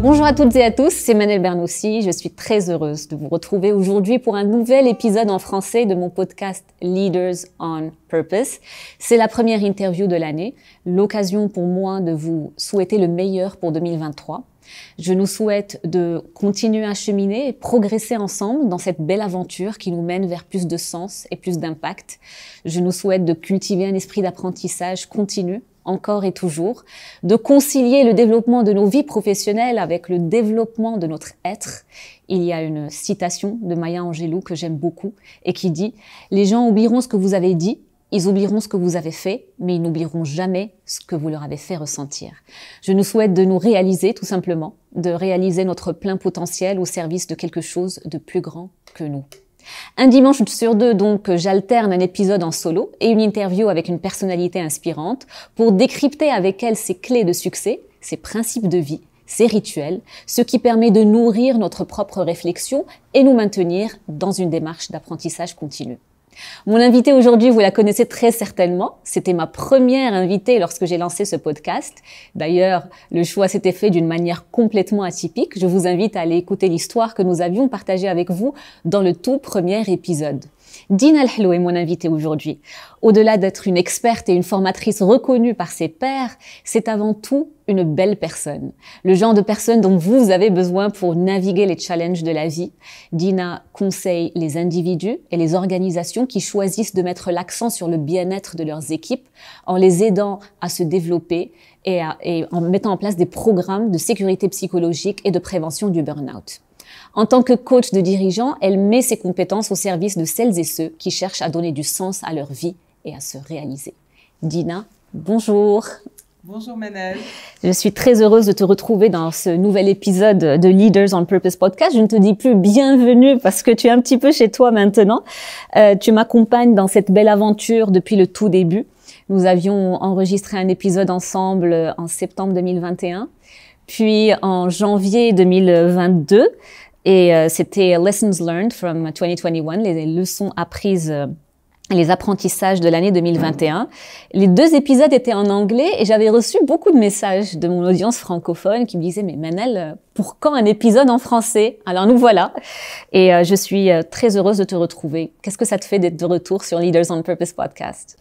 Bonjour à toutes et à tous, c'est Manel Bernoussi. Je suis très heureuse de vous retrouver aujourd'hui pour un nouvel épisode en français de mon podcast Leaders on Purpose. C'est la première interview de l'année, l'occasion pour moi de vous souhaiter le meilleur pour 2023. Je nous souhaite de continuer à cheminer et progresser ensemble dans cette belle aventure qui nous mène vers plus de sens et plus d'impact. Je nous souhaite de cultiver un esprit d'apprentissage continu, encore et toujours, de concilier le développement de nos vies professionnelles avec le développement de notre être. Il y a une citation de Maya Angelou que j'aime beaucoup et qui dit « Les gens oublieront ce que vous avez dit, ils oublieront ce que vous avez fait, mais ils n'oublieront jamais ce que vous leur avez fait ressentir. » Je nous souhaite de nous réaliser, tout simplement, de réaliser notre plein potentiel au service de quelque chose de plus grand que nous. Un dimanche sur deux, donc, j'alterne un épisode en solo et une interview avec une personnalité inspirante pour décrypter avec elle ses clés de succès, ses principes de vie, ses rituels, ce qui permet de nourrir notre propre réflexion et nous maintenir dans une démarche d'apprentissage continu. Mon invitée aujourd'hui, vous la connaissez très certainement. C'était ma première invitée lorsque j'ai lancé ce podcast. D'ailleurs, le choix s'était fait d'une manière complètement atypique. Je vous invite à aller écouter l'histoire que nous avions partagée avec vous dans le tout premier épisode. Dina El-Hello est mon invitée aujourd'hui. Au-delà d'être une experte et une formatrice reconnue par ses pairs, c'est avant tout une belle personne. Le genre de personne dont vous avez besoin pour naviguer les challenges de la vie. Dina conseille les individus et les organisations qui choisissent de mettre l'accent sur le bien-être de leurs équipes en les aidant à se développer et en mettant en place des programmes de sécurité psychologique et de prévention du burn-out. En tant que coach de dirigeants, elle met ses compétences au service de celles et ceux qui cherchent à donner du sens à leur vie et à se réaliser. Dina, bonjour. Bonjour Manel. Je suis très heureuse de te retrouver dans ce nouvel épisode de Leaders on Purpose podcast. Je ne te dis plus bienvenue parce que tu es un petit peu chez toi maintenant. Tu m'accompagnes dans cette belle aventure depuis le tout début. Nous avions enregistré un épisode ensemble en septembre 2021, puis en janvier 2022. Et c'était Lessons Learned from 2021, les leçons apprises, les apprentissages de l'année 2021. Les deux épisodes étaient en anglais et j'avais reçu beaucoup de messages de mon audience francophone qui me disaient « Mais Manel, pour quand un épisode en français ?» Alors nous voilà. Et je suis très heureuse de te retrouver. Qu'est-ce que ça te fait d'être de retour sur Leaders on Purpose podcast?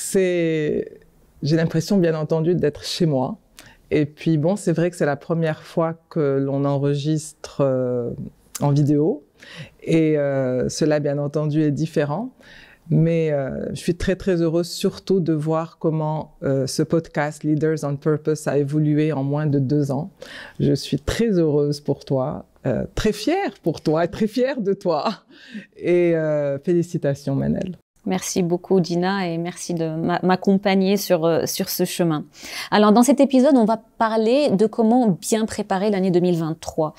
J'ai l'impression, bien entendu, d'être chez moi. Et puis bon, c'est vrai que c'est la première fois que l'on enregistre en vidéo. Et cela, bien entendu, est différent. Mais je suis très, très heureuse surtout de voir comment ce podcast Leaders on Purpose a évolué en moins de 2 ans. Je suis très heureuse pour toi, très fière pour toi, très fière de toi. Et félicitations, Manel. Merci beaucoup Dina et merci de m'accompagner sur ce chemin. Alors dans cet épisode, on va parler de comment bien préparer l'année 2023.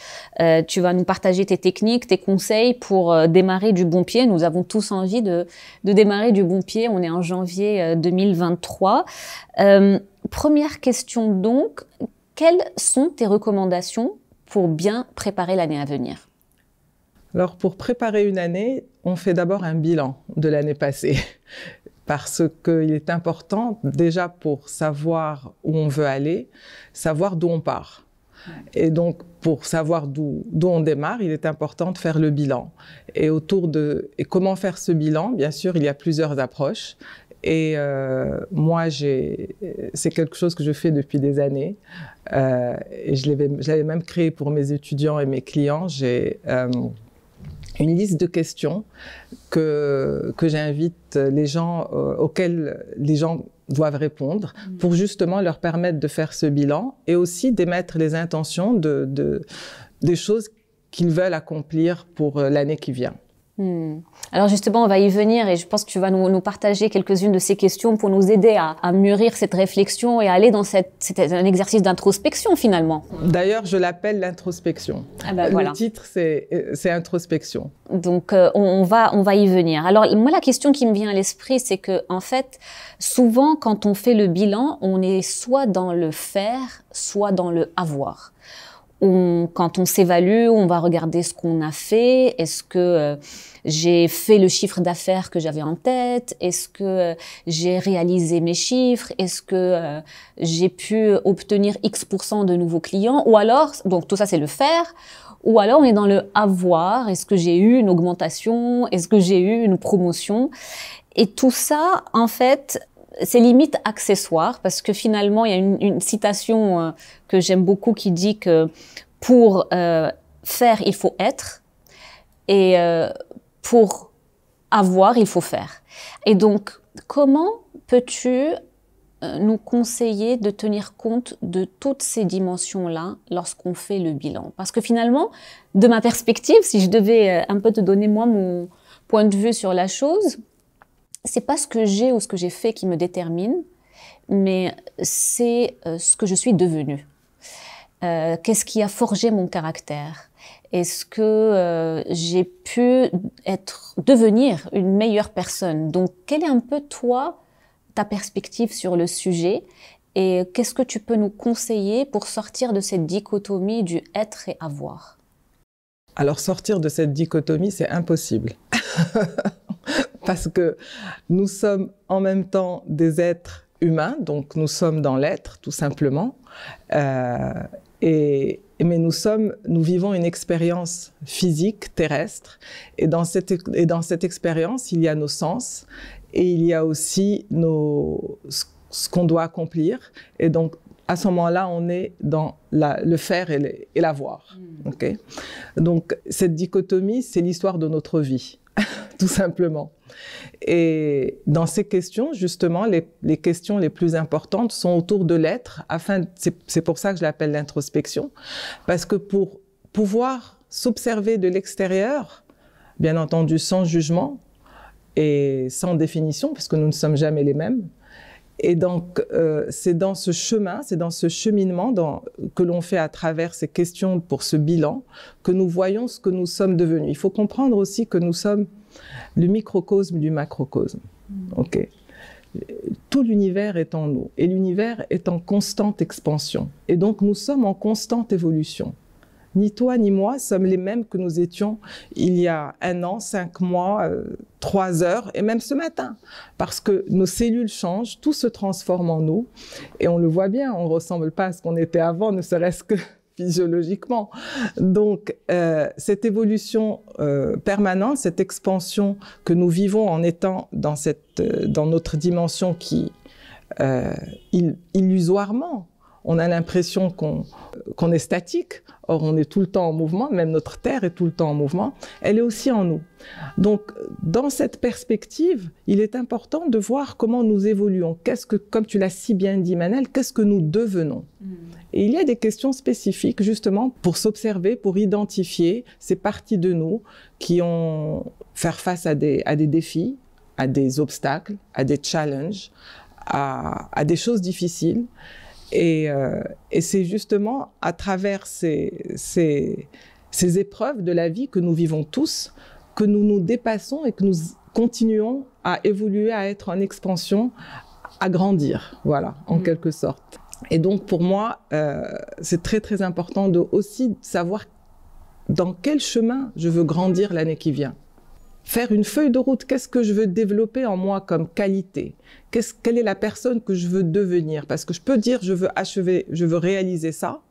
Tu vas nous partager tes techniques, tes conseils pour démarrer du bon pied. Nous avons tous envie de démarrer du bon pied. On est en janvier 2023. Première question donc, quelles sont tes recommandations pour bien préparer l'année à venir ? Alors, pour préparer une année, on fait d'abord un bilan de l'année passée parce qu'il est important, déjà pour savoir où on veut aller, savoir d'où on part. Et donc, pour savoir d'où on démarre, il est important de faire le bilan. Et comment faire ce bilan, bien sûr, il y a plusieurs approches. Et moi, c'est quelque chose que je fais depuis des années. Et je l'avais même créé pour mes étudiants et mes clients. J'ai une liste de questions que j'invite les gens, auxquelles les gens doivent répondre pour justement leur permettre de faire ce bilan et aussi d'émettre les intentions des choses qu'ils veulent accomplir pour l'année qui vient. Alors justement, on va y venir et je pense que tu vas nous partager quelques-unes de ces questions pour nous aider à mûrir cette réflexion et à aller dans c'est un exercice d'introspection finalement. D'ailleurs, je l'appelle l'introspection. Ah ben, voilà. Le titre, c'est introspection. Donc on va y venir. Alors moi, la question qui me vient à l'esprit, c'est que en fait, souvent quand on fait le bilan, on est soit dans le faire, soit dans le avoir. quand on s'évalue, on va regarder ce qu'on a fait. Est-ce que j'ai fait le chiffre d'affaires que j'avais en tête? Est-ce que j'ai réalisé mes chiffres? Est-ce que j'ai pu obtenir X% de nouveaux clients? Ou alors, donc tout ça c'est le faire. Ou alors on est dans le avoir. Est-ce que j'ai eu une augmentation? Est-ce que j'ai eu une promotion? Et tout ça, en fait, c'est limite accessoire parce que finalement, il y a une citation que j'aime beaucoup qui dit que pour faire, il faut être et pour avoir, il faut faire. Et donc, comment peux-tu nous conseiller de tenir compte de toutes ces dimensions-là lorsqu'on fait le bilan? Parce que finalement, de ma perspective, si je devais un peu te donner moi mon point de vue sur la chose, c'est pas ce que j'ai ou ce que j'ai fait qui me détermine, mais c'est ce que je suis devenue. Qu'est-ce qui a forgé mon caractère? Est-ce que j'ai pu devenir une meilleure personne? Donc, quelle est un peu, toi, ta perspective sur le sujet? Et qu'est-ce que tu peux nous conseiller pour sortir de cette dichotomie du être et avoir? Alors, sortir de cette dichotomie, c'est impossible. Parce que nous sommes en même temps des êtres humains, donc nous sommes dans l'être, tout simplement. Mais nous vivons une expérience physique, terrestre. Et dans cette expérience, il y a nos sens et il y a aussi ce qu'on doit accomplir. Et donc, à ce moment-là, on est dans le faire et l'avoir. Okay? Donc, cette dichotomie, c'est l'histoire de notre vie, tout simplement. Et dans ces questions, justement, les questions les plus importantes sont autour de l'être. C'est pour ça que je l'appelle l'introspection, parce que pour pouvoir s'observer de l'extérieur, bien entendu sans jugement et sans définition, parce que nous ne sommes jamais les mêmes. Et donc, c'est dans ce chemin, c'est dans ce cheminement que l'on fait à travers ces questions pour ce bilan, que nous voyons ce que nous sommes devenus. Il faut comprendre aussi que nous sommes le microcosme du macrocosme. Okay. Tout l'univers est en nous et l'univers est en constante expansion. Et donc, nous sommes en constante évolution. Ni toi ni moi sommes les mêmes que nous étions il y a 1 an, 5 mois, 3 heures et même ce matin. Parce que nos cellules changent, tout se transforme en nous. Et on le voit bien, on ne ressemble pas à ce qu'on était avant, ne serait-ce que physiologiquement. Donc, cette évolution permanente, cette expansion que nous vivons en étant dans notre dimension qui, illusoirement, on a l'impression qu'on est statique. Or, on est tout le temps en mouvement, même notre Terre est tout le temps en mouvement. Elle est aussi en nous. Donc, dans cette perspective, il est important de voir comment nous évoluons. Comme tu l'as si bien dit, Manel, qu'est-ce que nous devenons? Et il y a des questions spécifiques, justement, pour s'observer, pour identifier ces parties de nous qui ont faire face à des défis, à des obstacles, à des challenges, à des choses difficiles. Et c'est justement à travers ces épreuves de la vie que nous vivons tous, que nous nous dépassons et que nous continuons à évoluer, à être en expansion, à grandir, voilà, en quelque sorte. Et donc pour moi, c'est très très important de aussi savoir dans quel chemin je veux grandir l'année qui vient. Faire une feuille de route, qu'est-ce que je veux développer en moi comme qualité? Quelle est la personne que je veux devenir? Parce que je peux dire, je veux réaliser ça,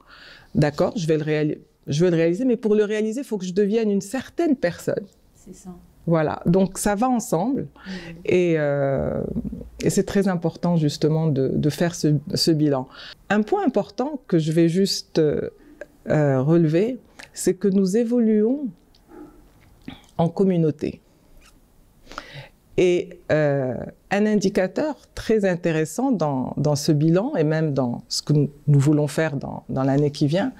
d'accord, je veux le réaliser, mais pour le réaliser, il faut que je devienne une certaine personne. C'est ça. Voilà, donc ça va ensemble et c'est très important justement de faire ce bilan. Un point important que je vais juste relever, c'est que nous évoluons en communauté. Et un indicateur très intéressant dans ce bilan et même dans ce que nous voulons faire dans l'année qui vient,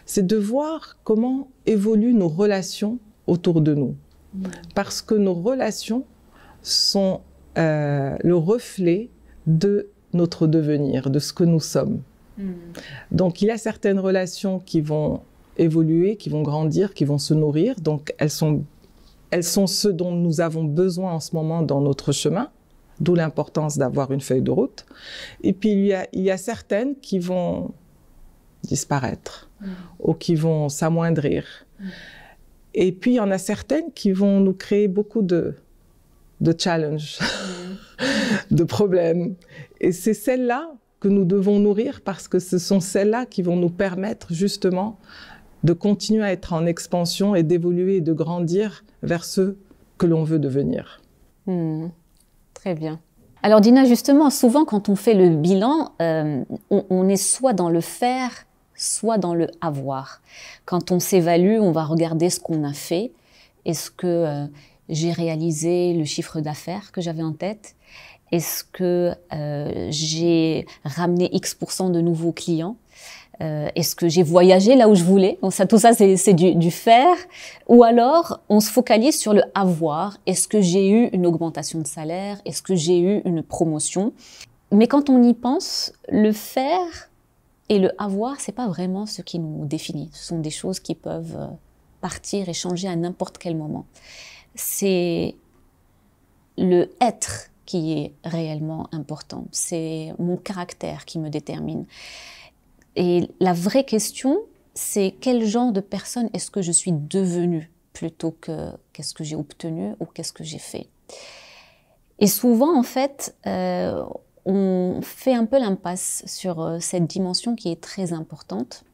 c'est de voir comment évoluent nos relations autour de nous. Parce que nos relations sont le reflet de notre devenir, de ce que nous sommes. Donc il y a certaines relations qui vont évoluer, qui vont grandir, qui vont se nourrir. Donc elles sont ce dont nous avons besoin en ce moment dans notre chemin, d'où l'importance d'avoir une feuille de route. Et puis il y a certaines qui vont disparaître ou qui vont s'amoindrir. Et puis, il y en a certaines qui vont nous créer beaucoup de challenges, de problèmes. Et c'est celles-là que nous devons nourrir parce que ce sont celles-là qui vont nous permettre justement de continuer à être en expansion et d'évoluer et de grandir vers ce que l'on veut devenir. Très bien. Alors Dina, justement, souvent quand on fait le bilan, on est soit dans le faire, soit dans le avoir. Quand on s'évalue, on va regarder ce qu'on a fait. Est-ce que j'ai réalisé le chiffre d'affaires que j'avais en tête? Est-ce que j'ai ramené X% de nouveaux clients? Est-ce que j'ai voyagé là où je voulais? Donc ça, tout ça, c'est du faire. Ou alors, on se focalise sur le avoir. Est-ce que j'ai eu une augmentation de salaire? Est-ce que j'ai eu une promotion? Mais quand on y pense, le faire et le avoir, c'est pas vraiment ce qui nous définit. Ce sont des choses qui peuvent partir et changer à n'importe quel moment. C'est le être qui est réellement important. C'est mon caractère qui me détermine. Et la vraie question, c'est quel genre de personne est-ce que je suis devenue plutôt que qu'est-ce que j'ai obtenu ou qu'est-ce que j'ai fait. Et souvent, en fait, on fait un peu l'impasse sur cette dimension qui est très importante.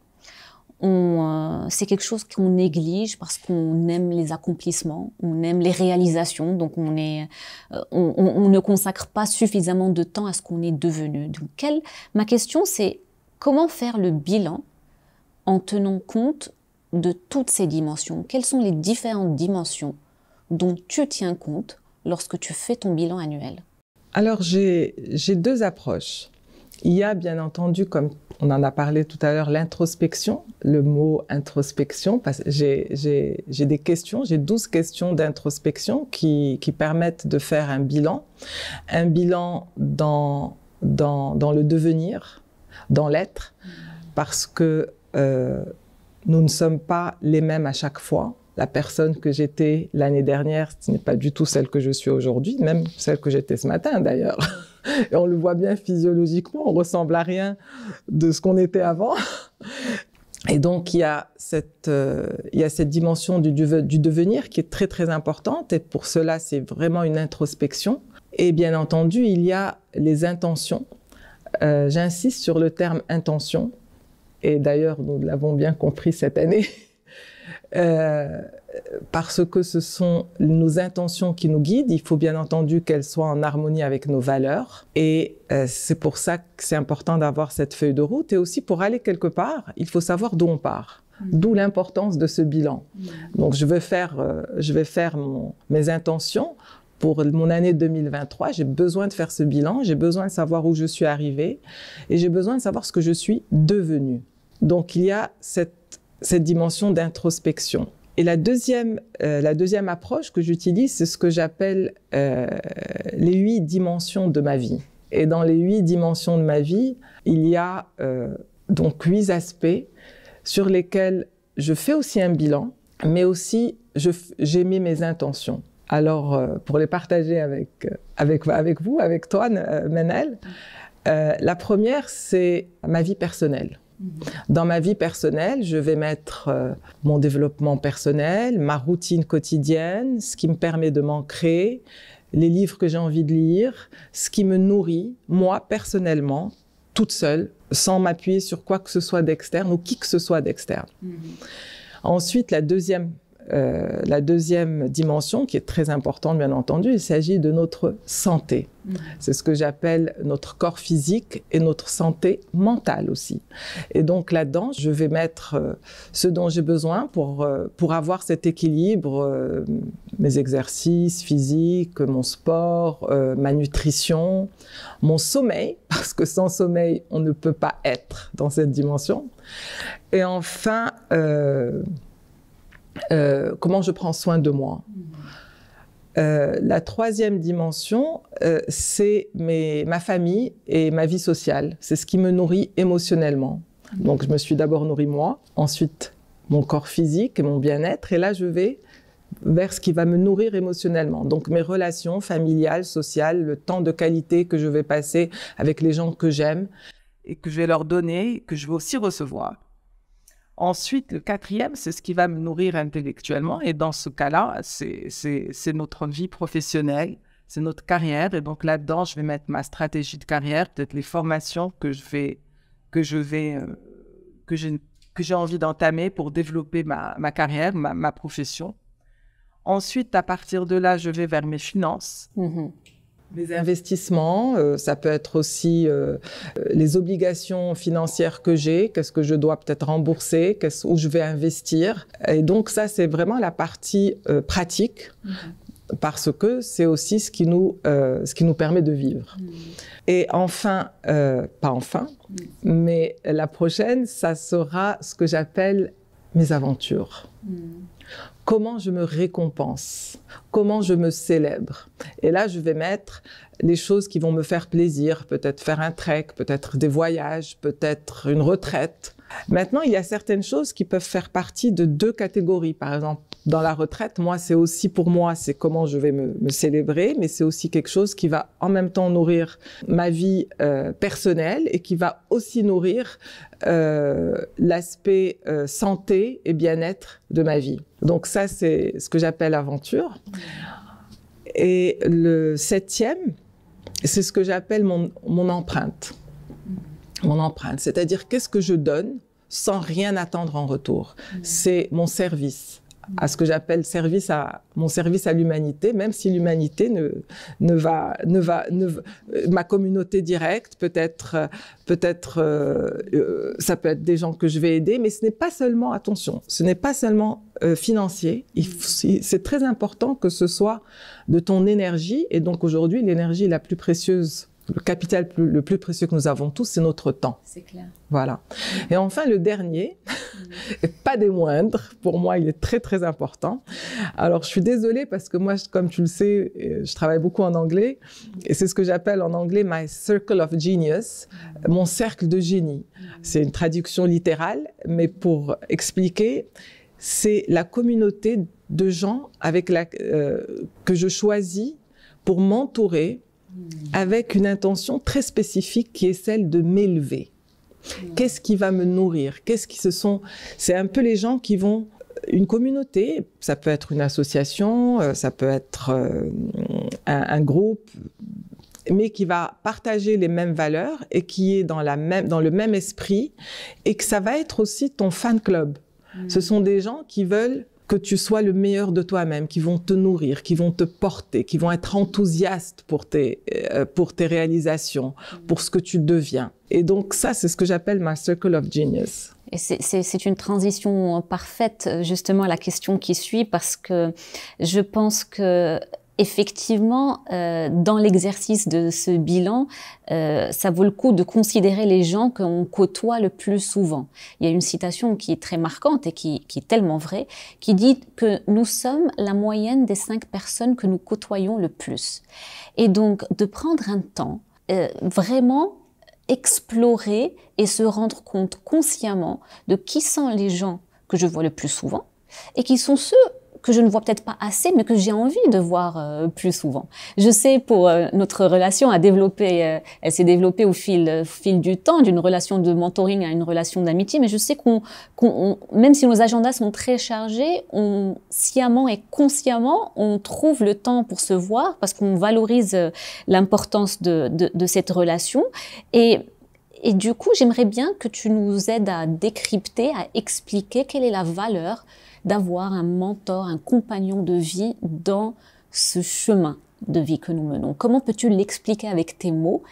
C'est quelque chose qu'on néglige parce qu'on aime les accomplissements, on aime les réalisations, donc on ne consacre pas suffisamment de temps à ce qu'on est devenu. Donc, ma question, c'est comment faire le bilan en tenant compte de toutes ces dimensions? Quelles sont les différentes dimensions dont tu tiens compte lorsque tu fais ton bilan annuel? Alors, j'ai deux approches. Il y a bien entendu, comme on en a parlé tout à l'heure, l'introspection, le mot introspection, parce que j'ai des questions, j'ai 12 questions d'introspection qui permettent de faire un bilan dans le devenir, dans l'être, parce que nous ne sommes pas les mêmes à chaque fois. La personne que j'étais l'année dernière, ce n'est pas du tout celle que je suis aujourd'hui, même celle que j'étais ce matin d'ailleurs. Et on le voit bien physiologiquement, on ressemble à rien de ce qu'on était avant. Et donc, il y a cette dimension du devenir qui est très, très importante. Et pour cela, c'est vraiment une introspection. Et bien entendu, il y a les intentions. J'insiste sur le terme intention. Et d'ailleurs, nous l'avons bien compris cette année. Parce que ce sont nos intentions qui nous guident. Il faut bien entendu qu'elles soient en harmonie avec nos valeurs. Et c'est pour ça que c'est important d'avoir cette feuille de route. Et aussi, pour aller quelque part, il faut savoir d'où on part. D'où l'importance de ce bilan. Donc, je vais faire mes intentions. Pour mon année 2023, j'ai besoin de faire ce bilan. J'ai besoin de savoir où je suis arrivée. Et j'ai besoin de savoir ce que je suis devenue. Donc, il y a cette dimension d'introspection. Et la deuxième approche que j'utilise, c'est ce que j'appelle les 8 dimensions de ma vie. Et dans les 8 dimensions de ma vie, il y a donc 8 aspects sur lesquels je fais aussi un bilan, mais aussi j'ai mis mes intentions. Alors, pour les partager avec vous, avec toi, Manel, la première, c'est ma vie personnelle. Dans ma vie personnelle, je vais mettre mon développement personnel, ma routine quotidienne, ce qui me permet de m'ancrer, les livres que j'ai envie de lire, ce qui me nourrit, moi, personnellement, toute seule, sans m'appuyer sur quoi que ce soit d'externe ou qui que ce soit d'externe. Ensuite, la deuxième dimension, qui est très importante, bien entendu, il s'agit de notre santé. C'est ce que j'appelle notre corps physique et notre santé mentale aussi. Et donc là-dedans, je vais mettre ce dont j'ai besoin pour avoir cet équilibre, mes exercices physiques, mon sport, ma nutrition, mon sommeil, parce que sans sommeil, on ne peut pas être dans cette dimension. Et enfin, comment je prends soin de moi. La troisième dimension, c'est ma famille et ma vie sociale. C'est ce qui me nourrit émotionnellement. Donc, je me suis d'abord nourrie moi, ensuite mon corps physique et mon bien-être. Et là, je vais vers ce qui va me nourrir émotionnellement. Donc, mes relations familiales, sociales, le temps de qualité que je vais passer avec les gens que j'aime. et que je vais leur donner, que je vais aussi recevoir. Ensuite, le quatrième, c'est ce qui va me nourrir intellectuellement. Et dans ce cas-là, c'est notre vie professionnelle, c'est notre carrière. Et donc là-dedans, je vais mettre ma stratégie de carrière, peut-être les formations que j'ai envie d'entamer pour développer ma carrière, ma profession. Ensuite, à partir de là, je vais vers mes finances. Mes investissements, ça peut être aussi les obligations financières que j'ai, qu'est-ce que je dois peut-être rembourser, où je vais investir. Et donc ça, c'est vraiment la partie pratique, parce que c'est aussi ce qui nous permet de vivre. Et enfin, pas enfin, mais la prochaine, ça sera ce que j'appelle mes aventures. Comment je me récompense, comment je me célèbre. Et là, je vais mettre les choses qui vont me faire plaisir, peut-être faire un trek, peut-être des voyages, peut-être une retraite. Maintenant, il y a certaines choses qui peuvent faire partie de deux catégories. Par exemple, dans la retraite, moi, c'est comment je vais me célébrer, mais c'est aussi quelque chose qui va en même temps nourrir ma vie personnelle et qui va aussi nourrir l'aspect santé et bien-être de ma vie. Donc ça, c'est ce que j'appelle aventure. Et le septième, c'est ce que j'appelle mon empreinte. Mon empreinte, c'est-à-dire qu'est-ce que je donne sans rien attendre en retour. C'est mon service, à ce que j'appelle mon service à l'humanité, même si l'humanité ma communauté directe, peut-être ça peut être des gens que je vais aider, mais ce n'est pas seulement, attention, ce n'est pas seulement financier. C'est très important que ce soit de ton énergie, et donc aujourd'hui, l'énergie la plus précieuse, le capital le plus précieux que nous avons tous, c'est notre temps. C'est clair. Voilà. Et enfin, le dernier, et pas des moindres, pour moi, il est très, très important. Alors, je suis désolée parce que moi, comme tu le sais, je travaille beaucoup en anglais, et c'est ce que j'appelle en anglais « my circle of genius », mon cercle de génie. C'est une traduction littérale, mais pour expliquer, c'est la communauté de gens que je choisis pour m'entourer avec une intention très spécifique qui est celle de m'élever. Qu'est-ce qui va me nourrir? C'est un peu les gens qui vont... Une communauté, ça peut être une association, ça peut être un groupe, mais qui va partager les mêmes valeurs et qui est dans le même esprit, et que ça va être aussi ton fan club. Ce sont des gens qui veulent que tu sois le meilleur de toi-même, qui vont te nourrir, qui vont te porter, qui vont être enthousiastes pour tes réalisations, pour ce que tu deviens. Et donc ça, c'est ce que j'appelle ma circle of genius. Et c'est une transition parfaite justement à la question qui suit, parce que je pense que effectivement, dans l'exercice de ce bilan, ça vaut le coup de considérer les gens qu'on côtoie le plus souvent. Il y a une citation qui est très marquante et qui est tellement vraie, qui dit que nous sommes la moyenne des 5 personnes que nous côtoyons le plus. Et donc, de prendre un temps, vraiment explorer et se rendre compte consciemment de qui sont les gens que je vois le plus souvent et qui sont ceux que je ne vois peut-être pas assez, mais que j'ai envie de voir plus souvent. Je sais, pour notre relation elle s'est développée au fil du temps, d'une relation de mentoring à une relation d'amitié, mais je sais même si nos agendas sont très chargés, sciemment et consciemment, on trouve le temps pour se voir, parce qu'on valorise l'importance de cette relation. Et du coup, j'aimerais bien que tu nous aides à décrypter, à expliquer quelle est la valeur d'avoir un mentor, un compagnon de vie dans ce chemin de vie que nous menons. Comment peux-tu l'expliquer avec tes mots?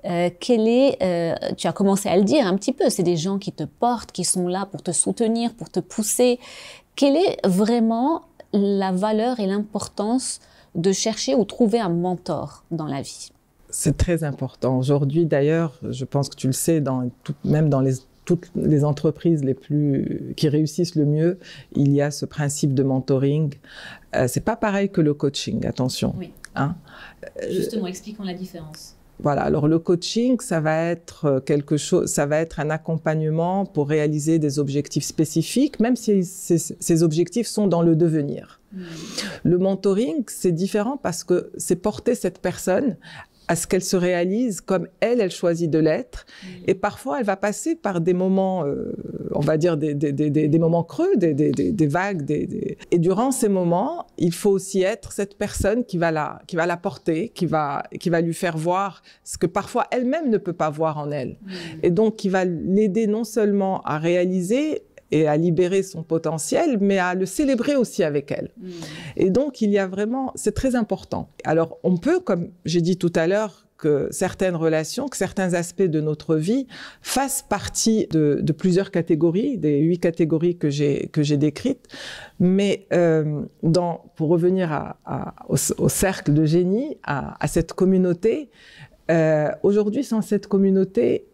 Tu as commencé à le dire un petit peu, c'est des gens qui te portent, qui sont là pour te soutenir, pour te pousser. Quelle est vraiment la valeur et l'importance de chercher ou trouver un mentor dans la vie? C'est très important. Aujourd'hui, d'ailleurs, je pense que tu le sais, même dans toutes les entreprises qui réussissent le mieux, il y a ce principe de mentoring. C'est pas pareil que le coaching, attention. Oui. Hein? Justement, expliquons la différence. Voilà. Alors le coaching, ça va être un accompagnement pour réaliser des objectifs spécifiques, même si ces objectifs sont dans le devenir. Le mentoring, c'est différent parce que c'est porter cette personne à ce qu'elle se réalise comme elle choisit de l'être. Et parfois, elle va passer par des moments, on va dire des moments creux, des vagues. Et durant ces moments, il faut aussi être cette personne qui va la porter, qui va lui faire voir ce que parfois elle-même ne peut pas voir en elle. Et donc, qui va l'aider non seulement à réaliser et à libérer son potentiel, mais à le célébrer aussi avec elle. Et donc, il y a vraiment, c'est très important. Alors, on peut, comme j'ai dit tout à l'heure, que certaines relations, que certains aspects de notre vie fassent partie de plusieurs catégories, des 8 catégories que j'ai décrites. Mais pour revenir au cercle de génie, à cette communauté, aujourd'hui, sans cette communauté,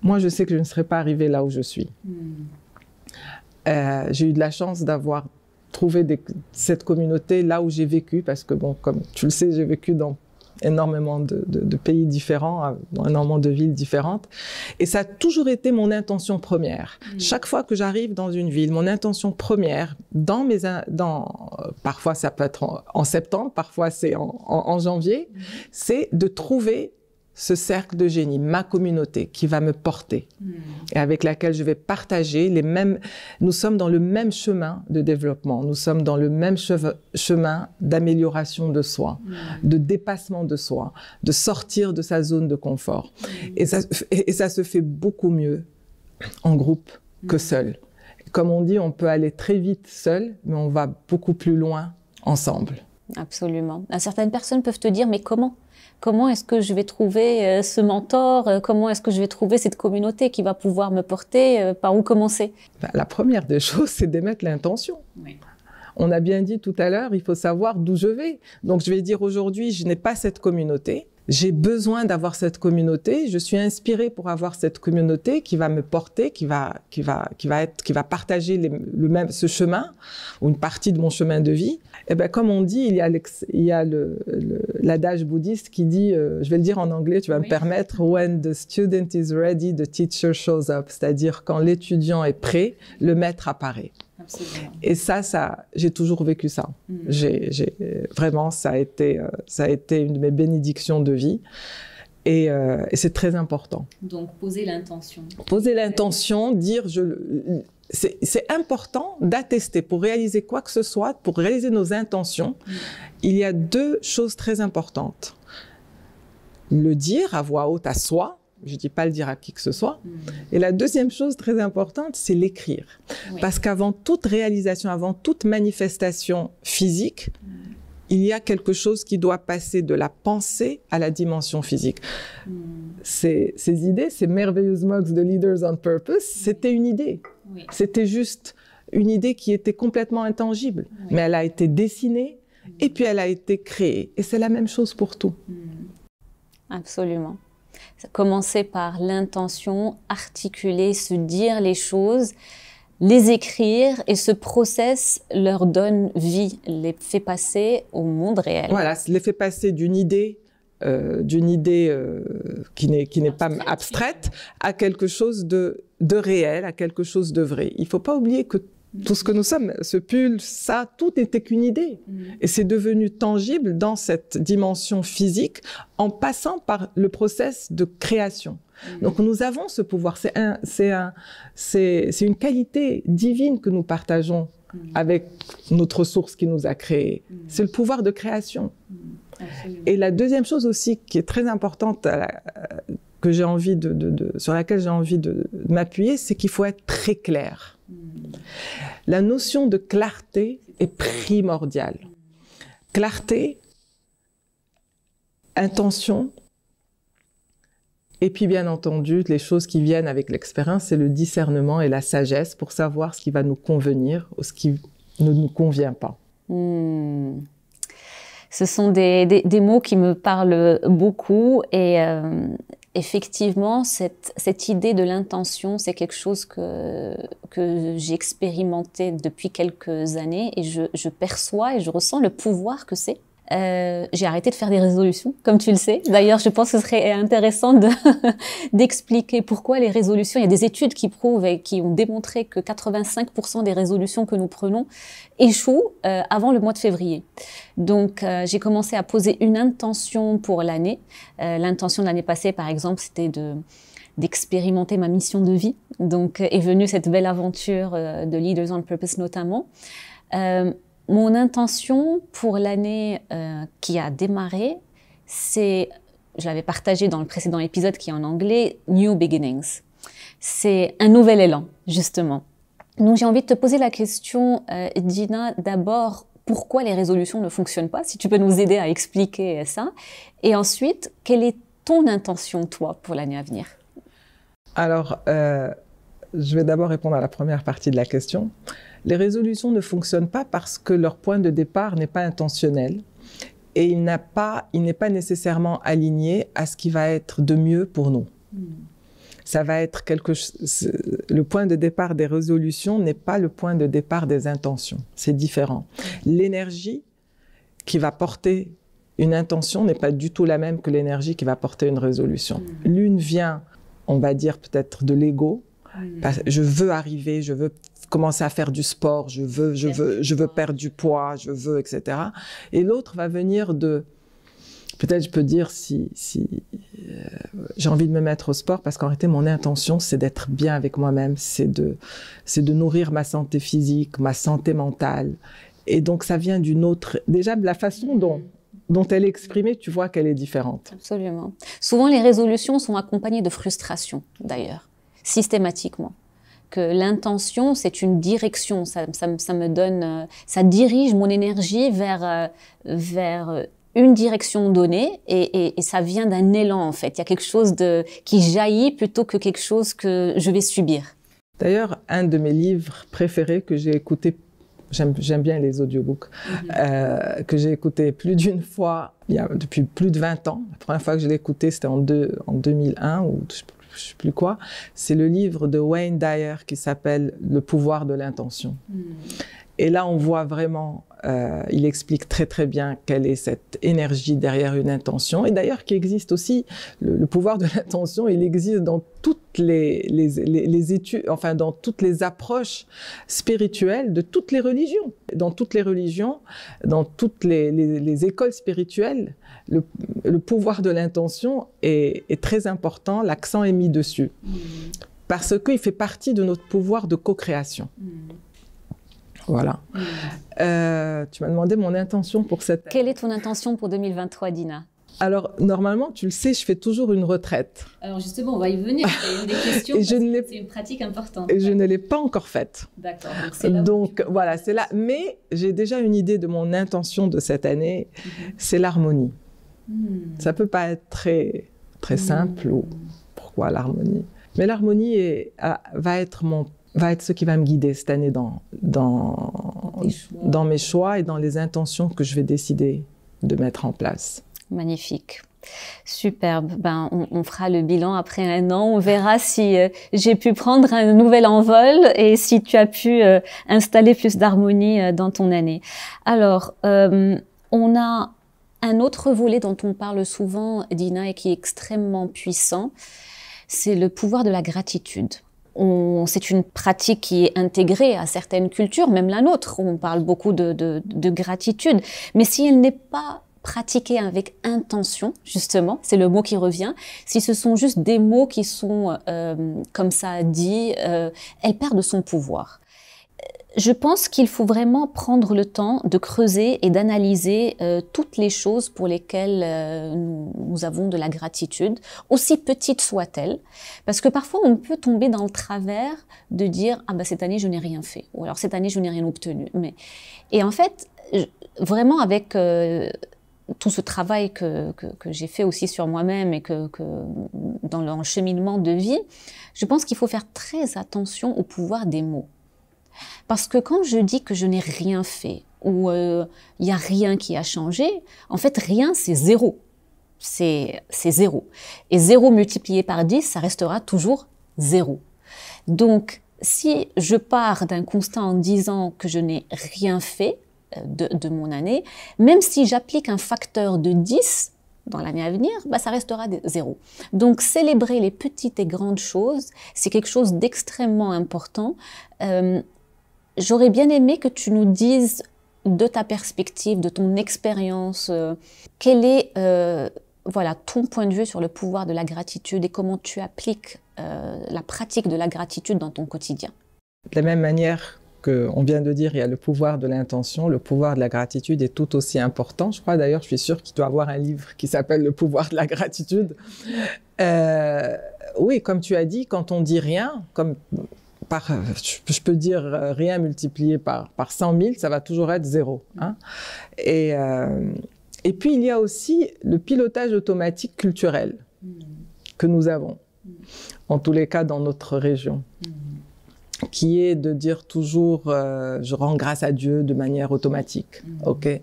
moi, je sais que je ne serais pas arrivée là où je suis. J'ai eu de la chance d'avoir trouvé cette communauté là où j'ai vécu, parce que, bon, comme tu le sais, j'ai vécu dans énormément de pays différents, dans énormément de villes différentes. Et ça a toujours été mon intention première. Chaque fois que j'arrive dans une ville, mon intention première, parfois ça peut être en septembre, parfois c'est en janvier, c'est de trouver ce cercle de génie, ma communauté qui va me porter et avec laquelle je vais partager nous sommes dans le même chemin de développement, nous sommes dans le même chemin d'amélioration de soi, de dépassement de soi, de sortir de sa zone de confort. Et ça se fait beaucoup mieux en groupe que seul. Comme on dit, on peut aller très vite seul, mais on va beaucoup plus loin ensemble. Absolument. Certaines personnes peuvent te dire, mais Comment est-ce que je vais trouver ce mentor? Comment est-ce que je vais trouver cette communauté qui va pouvoir me porter? Par où commencer? La première des choses, c'est d'émettre l'intention. Oui. On a bien dit tout à l'heure, il faut savoir d'où je vais. Donc, je vais dire aujourd'hui, je n'ai pas cette communauté. J'ai besoin d'avoir cette communauté. Je suis inspirée pour avoir cette communauté qui va me porter, qui va partager ce chemin ou une partie de mon chemin de vie. Et ben, comme on dit, il y a l'adage bouddhiste qui dit, je vais le dire en anglais, tu vas me permettre, when the student is ready, the teacher shows up. C'est-à-dire quand l'étudiant est prêt, le maître apparaît. Absolument. Et ça, j'ai toujours vécu ça. Vraiment, ça a été une de mes bénédictions de vie. Et c'est très important. Donc, poser l'intention. Poser l'intention, dire, c'est important d'attester pour réaliser quoi que ce soit, pour réaliser nos intentions. Il y a 2 choses très importantes. Le dire à voix haute à soi. Je ne dis pas le dire à qui que ce soit. Et la deuxième chose très importante, c'est l'écrire. Oui. Parce qu'avant toute réalisation, avant toute manifestation physique, il y a quelque chose qui doit passer de la pensée à la dimension physique. Ces idées, ces merveilleuses mugs de Leaders on Purpose, c'était une idée. Oui. C'était juste une idée qui était complètement intangible. Oui. Mais elle a été dessinée et puis elle a été créée. Et c'est la même chose pour tout. Absolument. Commencer par l'intention, articuler, se dire les choses, les écrire, et ce process leur donne vie, les fait passer au monde réel. Voilà, les fait passer d'une idée qui n'est pas abstraite à quelque chose de réel, à quelque chose de vrai. Il ne faut pas oublier que tout ce que nous sommes, ce pull, ça, tout n'était qu'une idée. Et c'est devenu tangible dans cette dimension physique en passant par le process de création. Donc nous avons ce pouvoir, c'est une qualité divine que nous partageons avec notre source qui nous a créés. C'est le pouvoir de création. Et la deuxième chose aussi qui est très importante, que j'ai envie sur laquelle j'ai envie de m'appuyer, c'est qu'il faut être très clair. La notion de clarté est primordiale. Clarté, intention, et puis bien entendu, les choses qui viennent avec l'expérience, c'est le discernement et la sagesse pour savoir ce qui va nous convenir ou ce qui ne nous convient pas. Ce sont des mots qui me parlent beaucoup et effectivement, cette idée de l'intention, c'est quelque chose que j'ai expérimenté depuis quelques années et je perçois et je ressens le pouvoir que c'est. j'ai arrêté de faire des résolutions, comme tu le sais. D'ailleurs, je pense que ce serait intéressant d'expliquer pourquoi les résolutions. Il y a des études qui prouvent et qui ont démontré que 85% des résolutions que nous prenons échouent avant le mois de février. Donc, j'ai commencé à poser une intention pour l'année. L'intention de l'année passée, par exemple, c'était d'expérimenter ma mission de vie. Donc, est venue cette belle aventure de Leaders on Purpose notamment. Mon intention pour l'année qui a démarré, c'est, je l'avais partagé dans le précédent épisode qui est en anglais, New Beginnings. C'est un nouvel élan, justement. Donc j'ai envie de te poser la question, Dina, d'abord, pourquoi les résolutions ne fonctionnent pas, si tu peux nous aider à expliquer ça. Et ensuite, quelle est ton intention, toi, pour l'année à venir? Alors, je vais d'abord répondre à la première partie de la question. Les résolutions ne fonctionnent pas parce que leur point de départ n'est pas intentionnel et il n'est pas nécessairement aligné à ce qui va être de mieux pour nous. Ça va être le point de départ des résolutions n'est pas le point de départ des intentions. C'est différent. L'énergie qui va porter une intention n'est pas du tout la même que l'énergie qui va porter une résolution. L'une vient, on va dire peut-être de l'ego. Je veux arriver, je veux commencer à faire du sport, je veux perdre du poids, etc. Et l'autre va venir de, peut-être je peux dire si j'ai envie de me mettre au sport parce qu'en réalité mon intention c'est d'être bien avec moi-même, c'est de nourrir ma santé physique, ma santé mentale. Et donc ça vient d'une autre, déjà de la façon dont elle est exprimée, tu vois qu'elle est différente. Absolument. Souvent les résolutions sont accompagnées de frustration d'ailleurs, systématiquement. Que l'intention, c'est une direction, ça me donne, ça dirige mon énergie vers une direction donnée et ça vient d'un élan en fait. Il y a quelque chose qui jaillit plutôt que quelque chose que je vais subir. D'ailleurs, un de mes livres préférés que j'ai écouté, j'aime bien les audiobooks, que j'ai écouté plus d'une fois, depuis plus de 20 ans. La première fois que je l'ai écouté, c'était en 2001 ou je sais plus quoi, c'est le livre de Wayne Dyer qui s'appelle « Le pouvoir de l'intention ». Et là, on voit vraiment, il explique très très bien quelle est cette énergie derrière une intention. Et d'ailleurs, qui existe aussi, le pouvoir de l'intention, il existe dans toutes les études, enfin dans toutes les approches spirituelles de toutes les religions. Dans toutes les religions, dans toutes les écoles spirituelles, le pouvoir de l'intention est très important, l'accent est mis dessus. Parce qu'il fait partie de notre pouvoir de co-création. Voilà. Tu m'as demandé mon intention pour cette année. Quelle est ton intention pour 2023, Dina? Alors, normalement, tu le sais, je fais toujours une retraite. Alors justement, on va y venir. C'est une des questions, c'est une pratique importante. Et je ne l'ai pas encore faite. D'accord. Donc voilà, c'est là. Mais j'ai déjà une idée de mon intention de cette année, c'est l'harmonie. Ça ne peut pas être très, très simple, ou pourquoi l'harmonie? Mais l'harmonie va être ce qui va me guider cette année dans mes choix et dans les intentions que je vais décider de mettre en place. Magnifique. Superbe. Ben, on fera le bilan après un an. On verra si j'ai pu prendre un nouvel envol et si tu as pu installer plus d'harmonie dans ton année. Alors, on a un autre volet dont on parle souvent, Dina, et qui est extrêmement puissant, c'est le pouvoir de la gratitude. C'est une pratique qui est intégrée à certaines cultures, même la nôtre. On parle beaucoup de gratitude. Mais si elle n'est pas pratiquée avec intention, justement, c'est le mot qui revient, si ce sont juste des mots qui sont, comme ça dit, elle perd de son pouvoir. Je pense qu'il faut vraiment prendre le temps de creuser et d'analyser toutes les choses pour lesquelles nous avons de la gratitude, aussi petite soit-elle, parce que parfois on peut tomber dans le travers de dire « Ah ben cette année je n'ai rien fait » ou alors « Cette année je n'ai rien obtenu ». Et en fait, vraiment avec tout ce travail que j'ai fait aussi sur moi-même et que dans le cheminement de vie, je pense qu'il faut faire très attention au pouvoir des mots. Parce que quand je dis que je n'ai rien fait ou il n'y a rien qui a changé, en fait rien c'est zéro. C'est zéro. Et 0 multiplié par 10, ça restera toujours 0. Donc si je pars d'un constat en disant que je n'ai rien fait, de mon année, même si j'applique un facteur de 10 dans l'année à venir, bah, ça restera 0. Donc, célébrer les petites et grandes choses, c'est quelque chose d'extrêmement important. J'aurais bien aimé que tu nous dises de ta perspective, de ton expérience, quel est voilà, ton point de vue sur le pouvoir de la gratitude et comment tu appliques la pratique de la gratitude dans ton quotidien. De la même manière qu'on vient de dire, il y a le pouvoir de l'intention, le pouvoir de la gratitude est tout aussi important. Je crois d'ailleurs, je suis sûre qu'il doit y avoir un livre qui s'appelle Le pouvoir de la gratitude. Oui, comme tu as dit, quand on dit rien, je peux dire rien multiplié par 100 000, ça va toujours être 0. Hein. Et puis, il y a aussi le pilotage automatique culturel que nous avons, en tous les cas dans notre région, qui est de dire toujours je rends grâce à Dieu de manière automatique. Okay.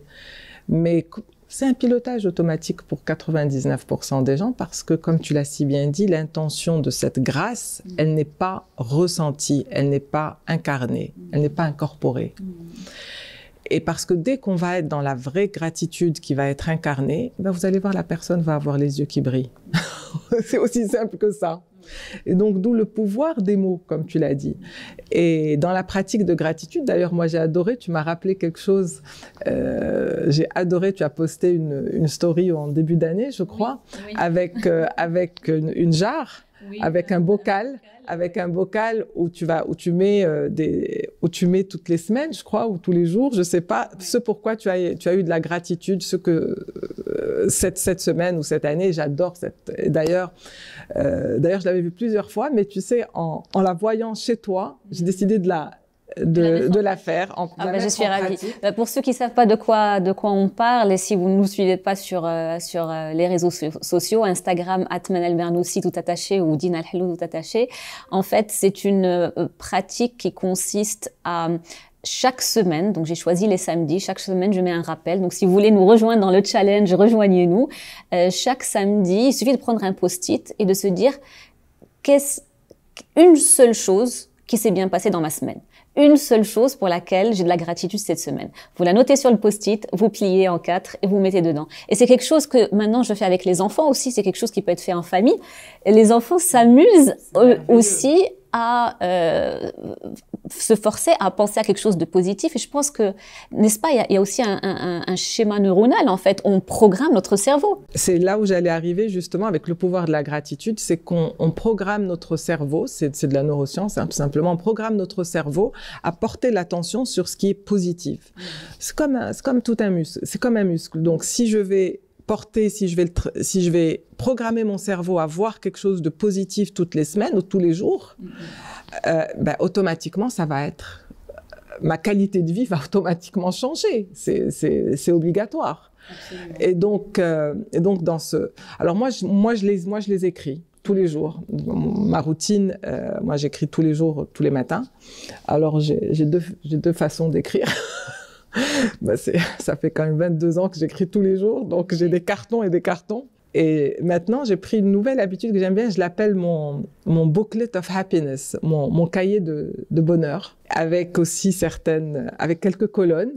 Mais c'est un pilotage automatique pour 99% des gens parce que, comme tu l'as si bien dit, l'intention de cette grâce, elle n'est pas ressentie, elle n'est pas incarnée, elle n'est pas incorporée. Et parce que dès qu'on va être dans la vraie gratitude qui va être incarnée, ben vous allez voir, la personne va avoir les yeux qui brillent. C'est aussi simple que ça. Et donc, d'où le pouvoir des mots, comme tu l'as dit. Et dans la pratique de gratitude, d'ailleurs, moi, j'ai adoré, tu m'as rappelé quelque chose. J'ai adoré, tu as posté une story en début d'année, je crois, oui. avec une jarre, oui, avec un bocal où tu mets toutes les semaines, je crois, ou tous les jours, je sais pas, ce pourquoi tu as eu de la gratitude, ce que cette semaine ou cette année, j'adore d'ailleurs, je l'avais vue plusieurs fois, mais tu sais, en la voyant chez toi, j'ai décidé de la faire. Je suis ravie. Pour ceux qui savent pas de quoi on parle, et si vous ne nous suivez pas sur les réseaux sociaux, Instagram @manelbernoussi tout attaché ou Dina Alhelou tout attaché, en fait, c'est une pratique qui consiste à chaque semaine, donc j'ai choisi les samedis, chaque semaine je mets un rappel. Donc si vous voulez nous rejoindre dans le challenge, rejoignez-nous. Chaque samedi, il suffit de prendre un post-it et de se dire qu'est-ce une seule chose qui s'est bien passée dans ma semaine. Une seule chose pour laquelle j'ai de la gratitude cette semaine. Vous la notez sur le post-it, vous pliez en 4 et vous mettez dedans. Et c'est quelque chose que maintenant je fais avec les enfants aussi, c'est quelque chose qui peut être fait en famille. Et les enfants s'amusent aussi à se forcer à penser à quelque chose de positif. Et je pense que, n'est-ce pas, il y a aussi un schéma neuronal, en fait. On programme notre cerveau. C'est là où j'allais arriver, justement, avec le pouvoir de la gratitude. C'est qu'on programme notre cerveau, c'est de la neuroscience, hein, tout simplement. On programme notre cerveau à porter l'attention sur ce qui est positif. C'est comme tout un muscle. C'est comme un muscle. Donc, si je vais programmer mon cerveau à voir quelque chose de positif toutes les semaines ou tous les jours, automatiquement, ça va être... ma qualité de vie va automatiquement changer. C'est obligatoire. Absolument. Et donc dans ce... Alors moi, je les écris tous les jours. Ma routine, moi, j'écris tous les jours, tous les matins. Alors, j'ai deux façons d'écrire. Ça fait quand même 22 ans que j'écris tous les jours, donc j'ai des cartons et des cartons. Et maintenant, j'ai pris une nouvelle habitude que j'aime bien, je l'appelle mon booklet of happiness, mon cahier de bonheur, avec aussi avec quelques colonnes.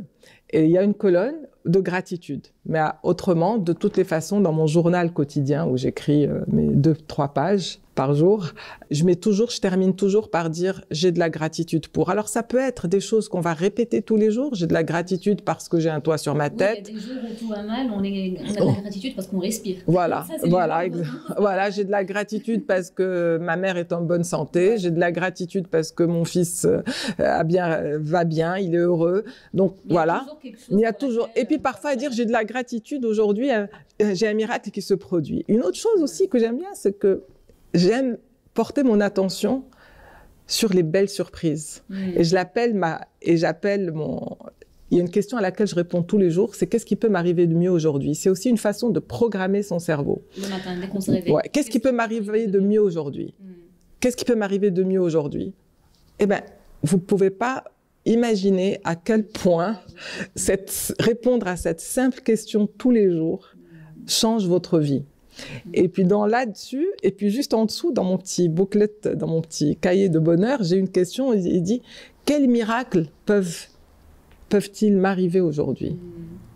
Et il y a une colonne de gratitude. Mais autrement, de toutes les façons, dans mon journal quotidien, où j'écris mes 2-3 pages par jour, je termine toujours par dire « j'ai de la gratitude pour ». Alors, ça peut être des choses qu'on va répéter tous les jours. J'ai de la gratitude parce que j'ai un toit sur ma tête. Il y a des jours où tout va mal, on a de la gratitude parce qu'on respire. Voilà, j'ai de la gratitude parce que ma mère est en bonne santé. J'ai de la gratitude parce que mon fils va bien, il est heureux. Donc, voilà. Il y a toujours... Et puis, parfois, dire « j'ai de la gratitude aujourd'hui, j'ai un miracle qui se produit ». Une autre chose aussi que j'aime bien, c'est que j'aime porter mon attention sur les belles surprises. Et il y a une question à laquelle je réponds tous les jours, c'est qu'est-ce qui peut m'arriver de mieux aujourd'hui? C'est aussi une façon de programmer son cerveau. Le matin, dès qu'on se réveille. Ouais. Qu'est-ce qui peut m'arriver de mieux aujourd'hui? Qu'est-ce qui peut m'arriver de mieux aujourd'hui? Eh bien, vous ne pouvez pas imaginer à quel point répondre à cette simple question tous les jours change votre vie. Et puis là-dessus, et puis juste en dessous, dans mon petit booklet, dans mon petit cahier de bonheur, j'ai une question, il dit « Quels miracles peuvent peuvent-ils m'arriver aujourd'hui?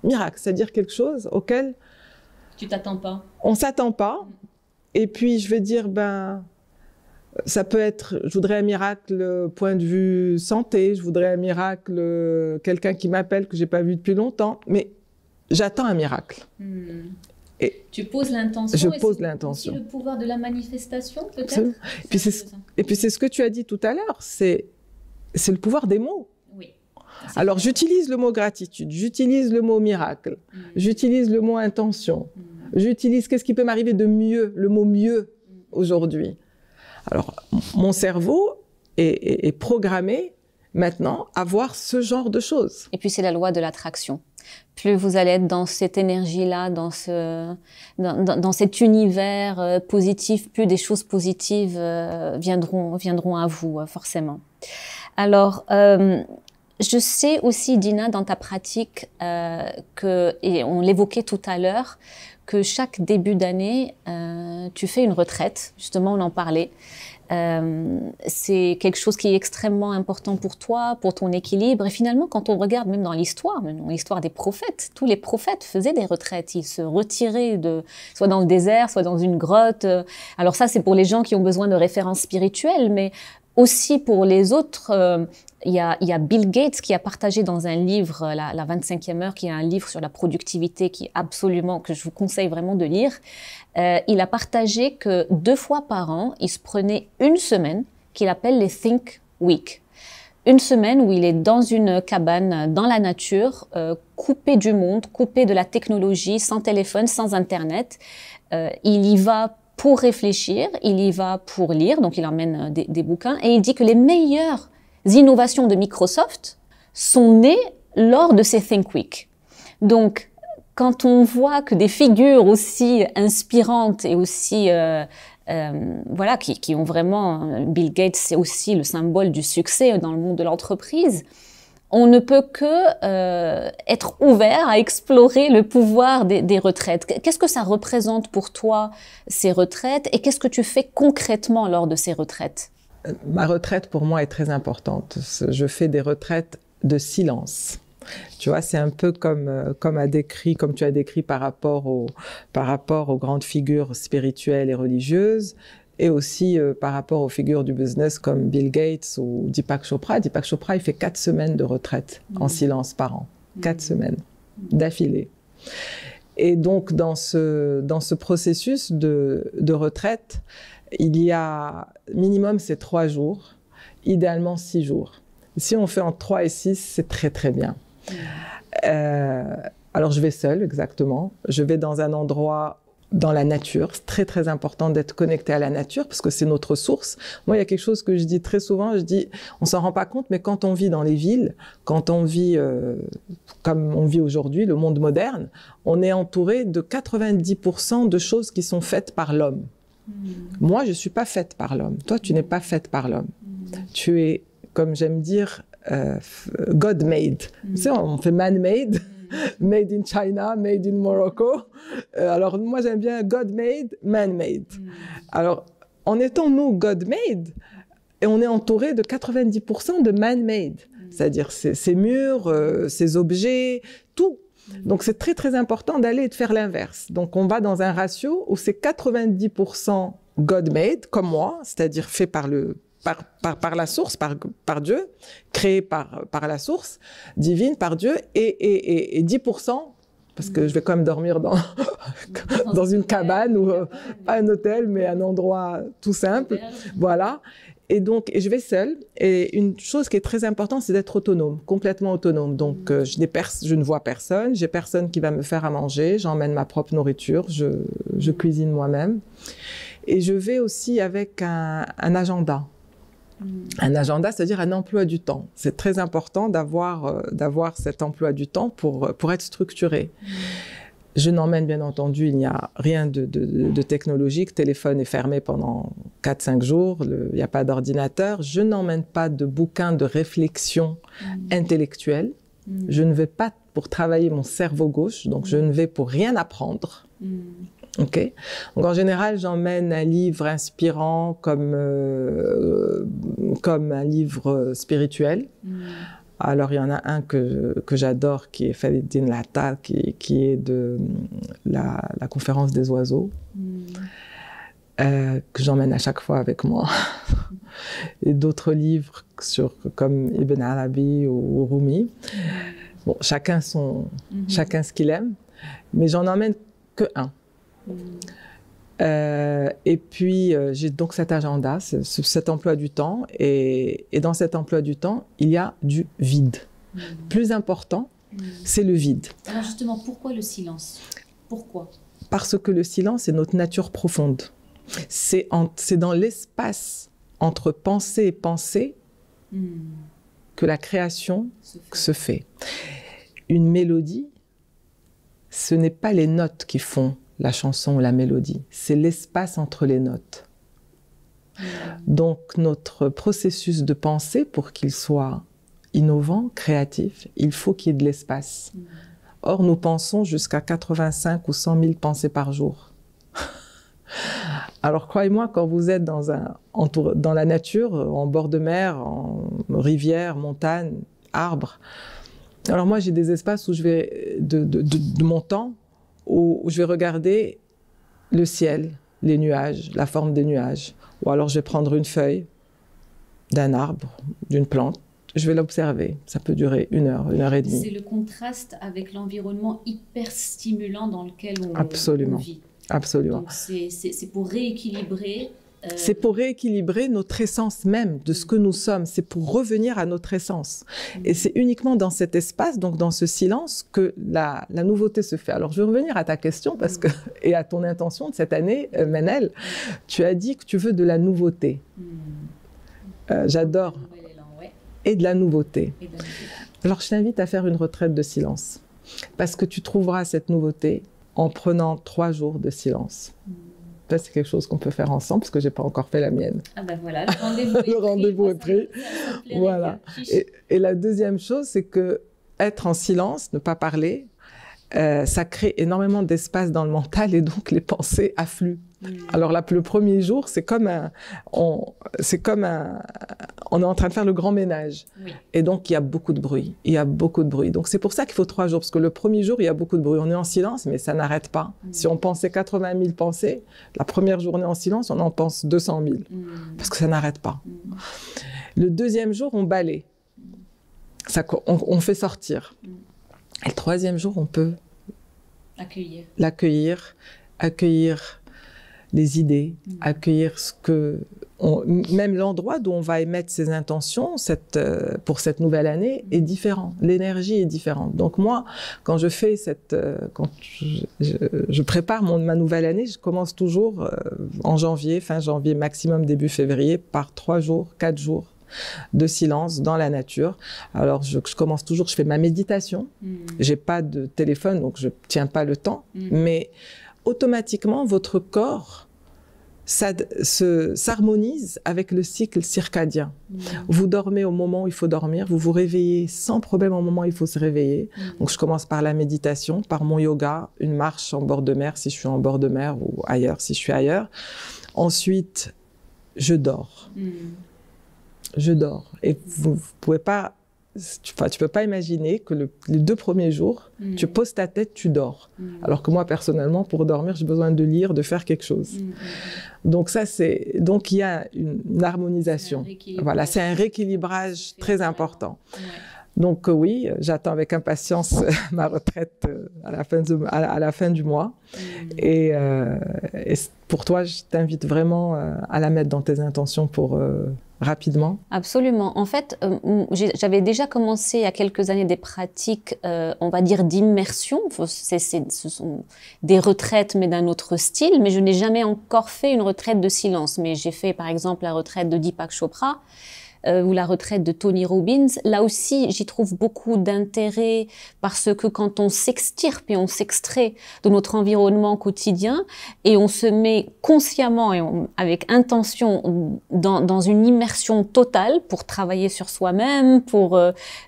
Miracle, c'est-à-dire quelque chose auquel tu t'attends pas. On s'attend pas. Et puis je vais dire, ça peut être, je voudrais un miracle point de vue santé, je voudrais un miracle, quelqu'un qui m'appelle que j'ai pas vu depuis longtemps, mais j'attends un miracle. Et tu poses l'intention. Je pose l'intention. Le pouvoir de la manifestation, peut-être. Et puis c'est ce que tu as dit tout à l'heure, c'est le pouvoir des mots. Oui. Alors j'utilise le mot gratitude, j'utilise le mot miracle, j'utilise le mot intention, j'utilise qu'est-ce qui peut m'arriver de mieux, le mot mieux aujourd'hui. Alors mon cerveau est programmé maintenant à voir ce genre de choses. Et puis c'est la loi de l'attraction. Plus vous allez être dans cette énergie-là, dans cet univers positif, plus des choses positives viendront à vous, forcément. Alors, je sais aussi, Dina, dans ta pratique, et on l'évoquait tout à l'heure, que chaque début d'année, tu fais une retraite. Justement, on en parlait. C'est quelque chose qui est extrêmement important pour toi, pour ton équilibre. Et finalement, quand on regarde même dans l'histoire des prophètes, tous les prophètes faisaient des retraites. Ils se retiraient soit dans le désert, soit dans une grotte. Alors ça, c'est pour les gens qui ont besoin de références spirituelles, mais aussi pour les autres. Il y a Bill Gates qui a partagé dans un livre, la 25e heure, qui est un livre sur la productivité que je vous conseille vraiment de lire. Il a partagé que 2 fois par an, il se prenait une semaine qu'il appelle les Think Week. Une semaine où il est dans une cabane, dans la nature, coupé du monde, coupé de la technologie, sans téléphone, sans Internet. Il y va pour réfléchir, il y va pour lire, donc il emmène des bouquins, et il dit que les meilleures innovations de Microsoft sont nées lors de ces Think Week. Donc, quand on voit que des figures aussi inspirantes et aussi, qui ont vraiment, Bill Gates, c'est aussi le symbole du succès dans le monde de l'entreprise, on ne peut que être ouvert à explorer le pouvoir des retraites. Qu'est-ce que ça représente pour toi, ces retraites, et qu'est-ce que tu fais concrètement lors de ces retraites? Ma retraite, pour moi, est très importante. Je fais des retraites de silence. Tu vois, c'est un peu comme tu as décrit par rapport aux grandes figures spirituelles et religieuses, et aussi par rapport aux figures du business comme Bill Gates ou Deepak Chopra. Deepak Chopra, il fait 4 semaines de retraite en silence par an. 4 semaines d'affilée. Et donc, dans ce processus de retraite, il y a minimum, c'est 3 jours, idéalement 6 jours. Si on fait entre 3 et 6, c'est très, très bien. Alors, je vais seule, exactement. Je vais dans un endroit dans la nature. C'est très, très important d'être connecté à la nature parce que c'est notre source. Moi, il y a quelque chose que je dis très souvent. Je dis, on s'en rend pas compte, mais quand on vit dans les villes, quand on vit comme on vit aujourd'hui, le monde moderne, on est entouré de 90% de choses qui sont faites par l'homme. Moi, je suis pas faite par l'homme. Toi, tu n'es pas faite par l'homme. Tu es, comme j'aime dire, God-made. Tu sais, on fait man-made, made in China, made in Morocco. Alors, moi, j'aime bien God-made, man-made. Alors, en étant nous God-made, et on est entouré de 90% de man-made. C'est-à-dire ces murs, ces objets, tout. Donc, c'est très, très important d'aller et de faire l'inverse. Donc, on va dans un ratio où c'est 90% God-made, comme moi, c'est-à-dire fait par la source, par Dieu, créé par la source divine, par Dieu, et 10%, parce que je vais quand même dormir dans une cabane, ou pas un hôtel, mais un endroit tout simple. Voilà. Et je vais seule. Et une chose qui est très importante, c'est d'être autonome, complètement autonome. Donc, je ne vois personne, j'ai personne qui va me faire à manger, j'emmène ma propre nourriture, je cuisine moi-même. Et je vais aussi avec un agenda. Un agenda, c'est-à-dire un emploi du temps. C'est très important d'avoir cet emploi du temps pour être structuré. Je n'emmène bien entendu, il n'y a rien de technologique. Le téléphone est fermé pendant 4-5 jours, il n'y a pas d'ordinateur. Je n'emmène pas de bouquins de réflexion intellectuelle. Je ne vais pas pour travailler mon cerveau gauche, donc je ne vais pour rien apprendre. Okay. Donc en général, j'emmène un livre inspirant comme un livre spirituel. Alors, il y en a un que j'adore, qui est Fahreddin Lattal, qui est de la conférence des oiseaux, que j'emmène à chaque fois avec moi. Et d'autres livres comme Ibn Arabi ou Rumi. Bon, chacun ce qu'il aime, mais j'en emmène que un. Et puis, j'ai donc cet agenda, cet emploi du temps, et dans cet emploi du temps, il y a du vide. Plus important, c'est le vide. Alors justement, pourquoi le silence? Pourquoi? Parce que le silence est notre nature profonde. C'est dans l'espace entre pensée et pensée que la création se fait. Une mélodie, ce n'est pas les notes qui font la chanson ou la mélodie, c'est l'espace entre les notes. Donc notre processus de pensée, pour qu'il soit innovant, créatif, il faut qu'il y ait de l'espace. Or, nous pensons jusqu'à 85 ou 100 000 pensées par jour. Alors, croyez-moi, quand vous êtes dans la nature, en bord de mer, en rivière, montagne, arbre, alors moi, j'ai des espaces où je vais, de mon temps, où je vais regarder le ciel, les nuages, la forme des nuages. Ou alors, je vais prendre une feuille d'un arbre, d'une plante, je vais l'observer. Ça peut durer 1 heure et demie. C'est le contraste avec l'environnement hyper stimulant dans lequel on vit. Absolument. Donc c'est pour rééquilibrer. C'est pour rééquilibrer notre essence même de ce que nous sommes. C'est pour revenir à notre essence. Et c'est uniquement dans cet espace, donc dans ce silence, que la nouveauté se fait. Alors, je vais revenir à ta question et à ton intention de cette année, Manel. Tu as dit que tu veux de la nouveauté. J'adore. Et de la nouveauté. Alors, je t'invite à faire une retraite de silence. Parce que tu trouveras cette nouveauté en prenant 3 jours de silence. Ça, c'est quelque chose qu'on peut faire ensemble, parce que je n'ai pas encore fait la mienne. Ah ben voilà, le rendez-vous est pris. Le rendez-vous est pris. Voilà. Et la deuxième chose, c'est que être en silence, ne pas parler, ça crée énormément d'espace dans le mental et donc les pensées affluent. Alors là, le premier jour, c'est comme on est en train de faire le grand ménage. Oui. Et donc, il y a beaucoup de bruit. Il y a beaucoup de bruit. Donc, c'est pour ça qu'il faut 3 jours. Parce que le premier jour, il y a beaucoup de bruit. On est en silence, mais ça n'arrête pas. Si on pensait 80 000 pensées, la première journée en silence, on en pense 200 000. Parce que ça n'arrête pas. Le deuxième jour, on balaie. On fait sortir. Et le troisième jour, on peut l'accueillir, accueillir les idées, accueillir même l'endroit d'où on va émettre ses intentions pour cette nouvelle année est différent. L'énergie est différente. Donc moi, quand je fais quand je prépare ma nouvelle année, je commence toujours en janvier, fin janvier, maximum début février, par 3 jours, 4 jours de silence dans la nature. Alors, je commence toujours, je fais ma méditation. J'ai pas de téléphone, donc je tiens pas le temps. Mais automatiquement, votre corps s'harmonise avec le cycle circadien. Vous dormez au moment où il faut dormir, vous vous réveillez sans problème au moment où il faut se réveiller. Donc, je commence par la méditation, par mon yoga, une marche en bord de mer si je suis en bord de mer ou ailleurs si je suis ailleurs. Ensuite, je dors. Je dors. Et vous pouvez pas... tu peux pas imaginer que les 2 premiers jours, tu poses ta tête, tu dors. Alors que moi, personnellement, pour dormir, j'ai besoin de lire, de faire quelque chose. Donc il y a une harmonisation. Voilà, c'est un rééquilibrage très important. Donc oui, j'attends avec impatience ma retraite à la fin du mois. Et pour toi, je t'invite vraiment à la mettre dans tes intentions pour... rapidement. Absolument. En fait, j'avais déjà commencé il y a quelques années des pratiques, on va dire, d'immersion. Ce sont des retraites, mais d'un autre style. Mais je n'ai jamais encore fait une retraite de silence. Mais j'ai fait, par exemple, la retraite de Deepak Chopra ou la retraite de Tony Robbins. Là aussi, j'y trouve beaucoup d'intérêt parce que quand on s'extirpe et on s'extrait de notre environnement quotidien et on se met consciemment et avec intention dans une immersion totale pour travailler sur soi-même, pour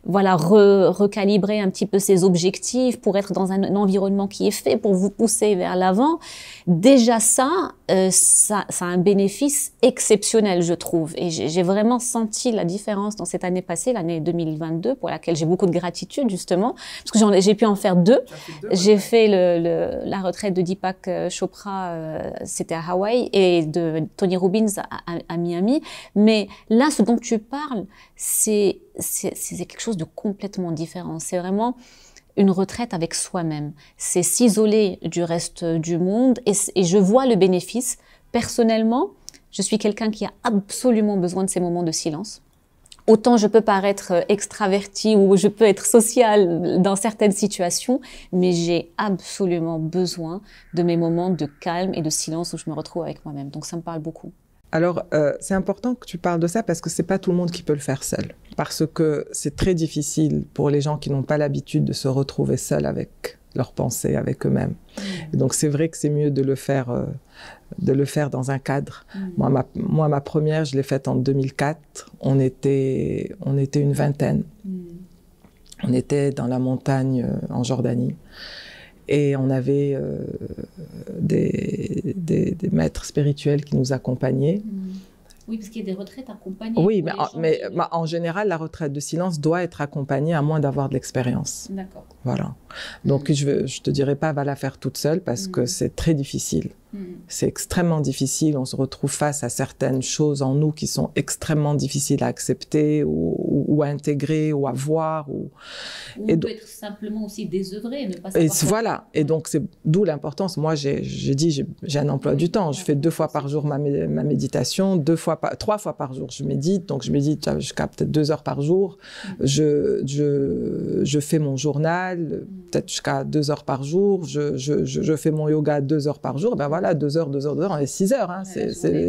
recalibrer un petit peu ses objectifs, pour être dans un environnement qui est fait pour vous pousser vers l'avant, déjà ça a un bénéfice exceptionnel, je trouve. Et j'ai vraiment senti senti la différence dans cette année passée, l'année 2022, pour laquelle j'ai beaucoup de gratitude, justement, parce que j'ai pu en faire deux. J'ai fait la retraite de Deepak Chopra, c'était à Hawaï, et de Tony Robbins à Miami. Mais là, ce dont tu parles, c'est quelque chose de complètement différent. C'est vraiment une retraite avec soi-même. C'est s'isoler du reste du monde et je vois le bénéfice. Personnellement, je suis quelqu'un qui a absolument besoin de ces moments de silence. Autant je peux paraître extravertie ou je peux être sociale dans certaines situations, mais j'ai absolument besoin de mes moments de calme et de silence où je me retrouve avec moi-même. Donc ça me parle beaucoup. Alors, c'est important que tu parles de ça parce que c'est pas tout le monde qui peut le faire seul. Parce que c'est très difficile pour les gens qui n'ont pas l'habitude de se retrouver seuls avec leurs pensées, avec eux-mêmes. Et donc, c'est vrai que c'est mieux de le faire dans un cadre. Moi, ma première, je l'ai faite en 2004. On était une vingtaine. On était dans la montagne en Jordanie. Et on avait des maîtres spirituels qui nous accompagnaient. Oui, parce qu'il y a des retraites accompagnées. Oui, mais en général, la retraite de silence doit être accompagnée à moins d'avoir de l'expérience. D'accord. Voilà. Donc, je te dirais pas, va la faire toute seule parce que c'est très difficile. C'est extrêmement difficile. On se retrouve face à certaines choses en nous qui sont extrêmement difficiles à accepter ou à intégrer ou à voir. Ou on peut être simplement aussi désœuvré, ne pas savoir. Voilà. Et donc, c'est d'où l'importance. Moi, j'ai un emploi du temps. Je fais 2 fois par jour ma méditation, 3 fois par jour, je médite. Donc, je médite jusqu'à peut-être 2 heures par jour. Je fais mon journal, peut-être jusqu'à 2 heures par jour. Je fais mon yoga 2 heures par jour. Ben voilà, 2 heures, on est 6 heures. Hein.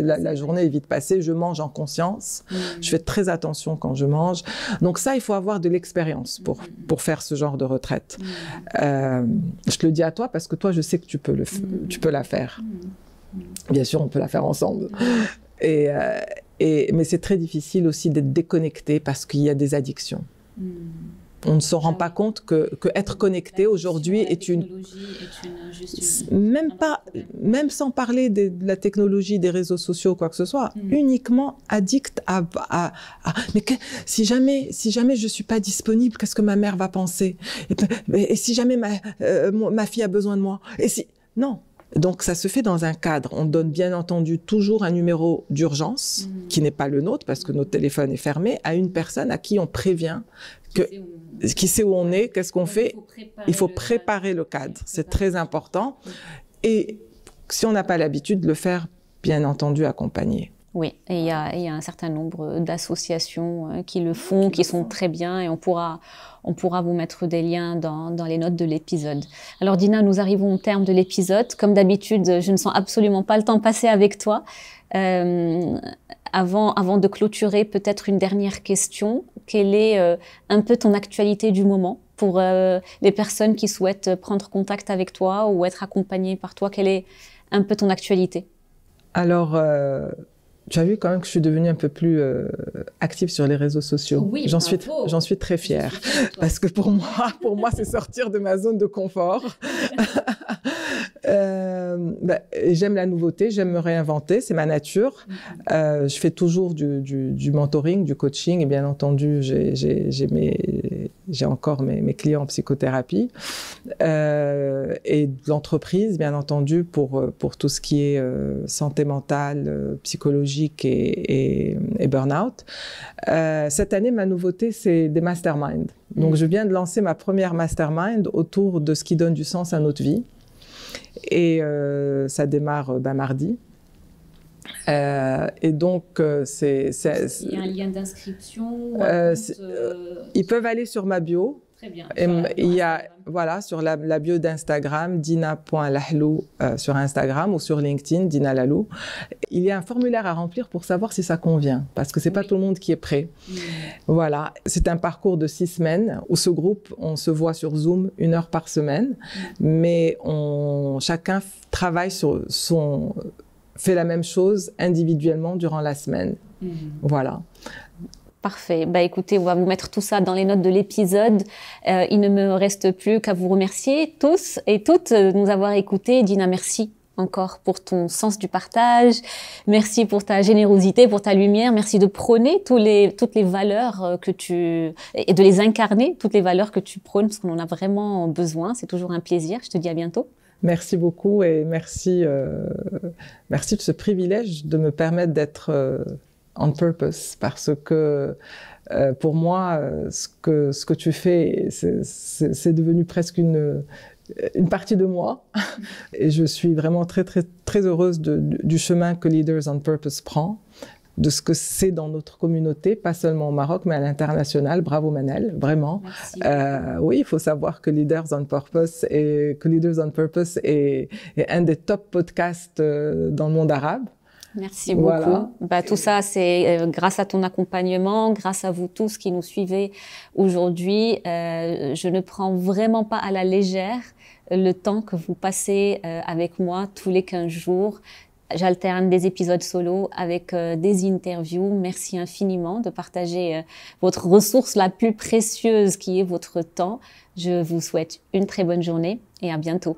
La journée est vite passée. Je mange en conscience. Je fais très attention quand je mange. Donc ça, il faut avoir de l'expérience pour faire ce genre de retraite. Je te le dis à toi parce que toi, je sais que tu peux la faire. Bien sûr, on peut la faire ensemble. Mais c'est très difficile aussi d'être déconnecté parce qu'il y a des addictions. On ne se rend pas compte que être connecté aujourd'hui est une même sans parler de la technologie, des réseaux sociaux, quoi que ce soit, uniquement addict mais si jamais je suis pas disponible, qu'est-ce que ma mère va penser? Et si jamais ma fille a besoin de moi? Non. Donc, ça se fait dans un cadre. On donne bien entendu toujours un numéro d'urgence, qui n'est pas le nôtre, parce que notre téléphone est fermé, à une personne à qui on prévient qui sait où on est, qu'est-ce qu'on fait. Il faut préparer le cadre. C'est très important. Et si on n'a pas l'habitude de le faire, bien entendu, accompagner. Oui, et il y a un certain nombre d'associations qui le font, qui sont très bien, et on pourra vous mettre des liens dans les notes de l'épisode. Alors Dina, nous arrivons au terme de l'épisode. Comme d'habitude, je ne sens absolument pas le temps passer avec toi. Avant de clôturer, peut-être une dernière question. Quelle est un peu ton actualité du moment pour les personnes qui souhaitent prendre contact avec toi ou être accompagnées par toi? Quelle est un peu ton actualité? Alors, tu as vu quand même que je suis devenue un peu plus active sur les réseaux sociaux. Oui, j'en suis très fière. Parce que pour moi, c'est sortir de ma zone de confort. J'aime la nouveauté, j'aime me réinventer, c'est ma nature. Je fais toujours du mentoring, du coaching, et bien entendu, j'ai encore mes clients en psychothérapie. Et de l'entreprise, bien entendu, pour tout ce qui est santé mentale, psychologique et burn-out. Cette année, ma nouveauté, c'est des masterminds. Donc, je viens de lancer ma première mastermind autour de ce qui donne du sens à notre vie. Et ça démarre mardi. Et donc, il y a un lien d'inscription ils peuvent aller sur ma bio. Très bien. Il y a, sur la bio d'Instagram, dina.lahlou sur Instagram ou sur LinkedIn, Dina Lalou. Il y a un formulaire à remplir pour savoir si ça convient, parce que c'est pas tout le monde qui est prêt. Voilà. C'est un parcours de 6 semaines où ce groupe, on se voit sur Zoom 1 heure par semaine, mais chacun travaille fait la même chose individuellement durant la semaine. Voilà. Parfait. Écoutez, on va vous mettre tout ça dans les notes de l'épisode. Il ne me reste plus qu'à vous remercier tous et toutes de nous avoir écoutés. Dina, merci encore pour ton sens du partage. Merci pour ta générosité, pour ta lumière. Merci de prôner toutes les valeurs et de les incarner, toutes les valeurs que tu prônes, parce qu'on en a vraiment besoin. C'est toujours un plaisir. Je te dis à bientôt. Merci beaucoup et merci de ce privilège de me permettre d'être on purpose, parce que pour moi, ce que tu fais, c'est devenu presque une partie de moi. Et je suis vraiment très, très, très heureuse du chemin que Leaders on Purpose prend, de ce que c'est dans notre communauté, pas seulement au Maroc, mais à l'international. Bravo Manel, vraiment. Oui, il faut savoir que Leaders on Purpose est un des top podcasts dans le monde arabe. Merci beaucoup. Voilà. Tout ça, c'est grâce à ton accompagnement, grâce à vous tous qui nous suivez aujourd'hui. Je ne prends vraiment pas à la légère le temps que vous passez avec moi tous les 15 jours. J'alterne des épisodes solo avec des interviews. Merci infiniment de partager votre ressource la plus précieuse qui est votre temps. Je vous souhaite une très bonne journée et à bientôt.